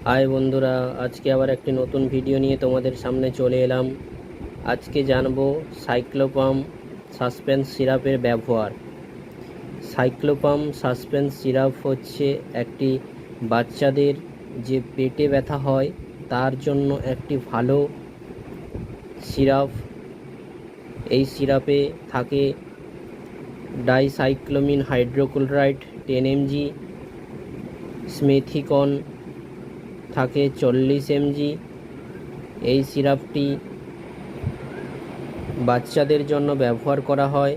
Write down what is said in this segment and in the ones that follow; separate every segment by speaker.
Speaker 1: High বন্ধুরা, আজকে আবার একটি নতুন ভিডিও নিয়ে তোমাদের সামনে চলে এলাম। আজকে জানবো সাইক্লোপাম সাসপেন্স সিরাপের ব্যবহার। সাইক্লোপাম সাসপেন্স সিরাপ হচ্ছে একটি বাচ্চাদের যে পেটে ব্যথা হয় তার জন্য একটি ভালো সিরাপ। এই সিরাপে থাকে ডাইসাইক্লোমিন হাইড্রোক্লোরাইড 10 mg, স্মেথিকন থাকে 40 mg। এই সিরাপটি বাচ্চাদের জন্য ব্যবহার করা হয়।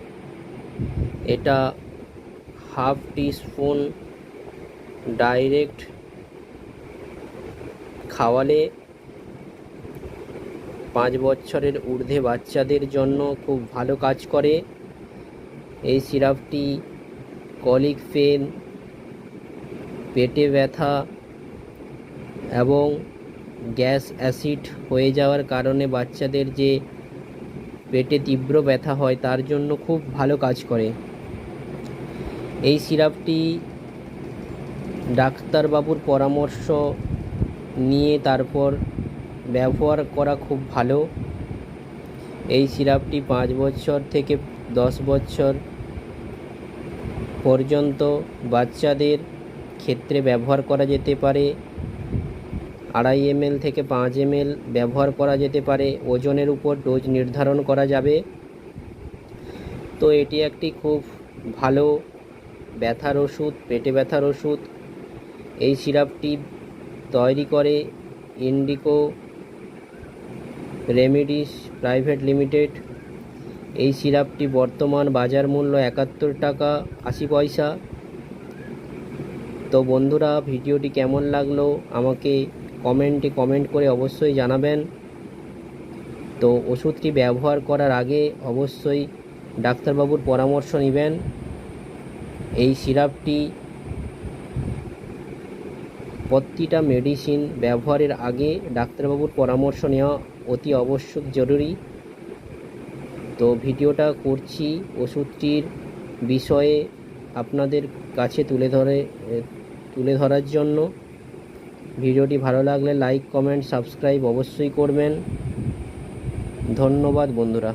Speaker 1: এটা হাফ টিস্পুন ডাইরেক্ট খাওয়ালে 5 বছরের ঊর্ধ্বে বাচ্চাদের জন্য খুব ভালো কাজ করে। এই সিরাপটি কলিক পেন, পেটে ব্যথা এবং গ্যাস অ্যাসিড হয়ে যাওয়ার কারণে বাচ্চাদের যে পেটে তীব্র ব্যথা হয় তার জন্য খুব ভালো কাজ করে। এই সিরাপটি ডাক্তারবাবুর পরামর্শ নিয়ে তারপর ব্যবহার করা খুব ভালো। এই সিরাপটি 5 বছর থেকে 10 বছর পর্যন্ত বাচ্চাদের ক্ষেত্রে ব্যবহার করা যেতে পারে। 2.5 ml থেকে 5 ml ব্যবহার করা যেতে পারে। ওজনের উপর ডোজ নির্ধারণ করা যাবে। তো এটি একটি খুব ভালো ব্যথার ওষুধ, পেটে ব্যথার ওষুধ। এই সিরাপটি তৈরি করে ইন্ডিকো রেমেডিস প্রাইভেট লিমিটেড। এই সিরাপটি বর্তমান বাজার মূল্য 71 টাকা 80 পয়সা। তো বন্ধুরা, ভিডিওটি কেমন লাগলো আমাকে কমেন্ট করে অবশ্যই জানাবেন। তো ওষুধটি ব্যবহার করার আগে অবশ্যই ডাক্তারবাবুর পরামর্শ নেবেন। এই সিরাপটি প্রতিটা মেডিসিন ব্যবহারের আগে ডাক্তারবাবুর পরামর্শ নেওয়া অতি আবশ্যক জরুরি। তো ভিডিওটা করছি ওষুধটির বিষয়ে আপনাদের কাছে তুলে ধরার জন্য। ভিডিওটি ভালো লাগলে লাইক, কমেন্ট, সাবস্ক্রাইব অবশ্যই করবেন। ধন্যবাদ বন্ধুরা।